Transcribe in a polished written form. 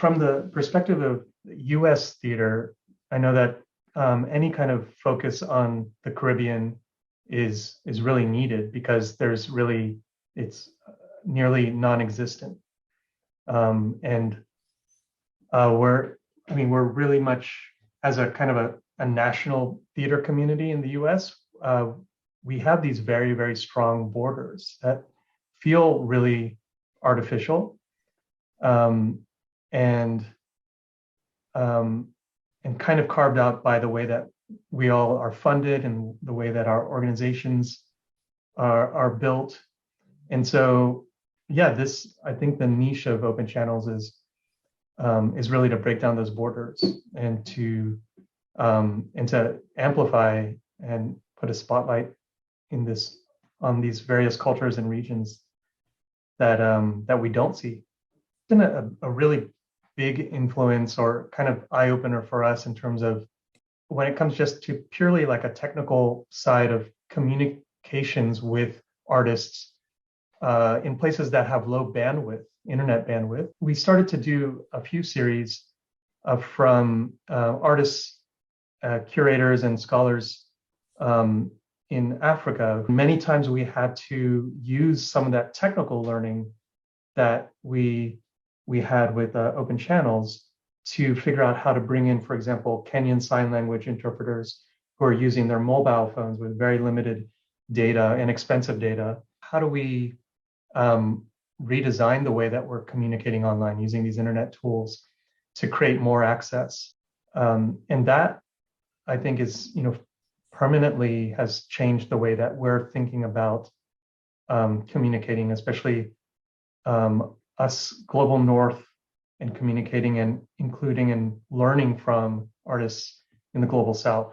From the perspective of US theater, I know that any kind of focus on the Caribbean is really needed because it's nearly non-existent. And we're really much, as a kind of a national theater community in the US, we have these very, very strong borders that feel really artificial, and kind of carved out by the way that we all are funded and the way that our organizations are built. And so, yeah, I think the niche of open channels is really to break down those borders and to amplify and put a spotlight on these various cultures and regions that we don't see. It's been a really big influence or kind of eye-opener for us in terms of when it comes just to purely like a technical side of communications with artists in places that have low bandwidth, internet bandwidth. We started to do a few series from artists, curators, and scholars in Africa. Many times we had to use some of that technical learning that we had with open channels to figure out how to bring in, for example, Kenyan Sign Language interpreters who are using their mobile phones with very limited data and expensive data. How do we redesign the way that we're communicating online using these internet tools to create more access? And that, I think, is, permanently has changed the way that we're thinking about communicating, especially us global north, and communicating and including and learning from artists in the global south.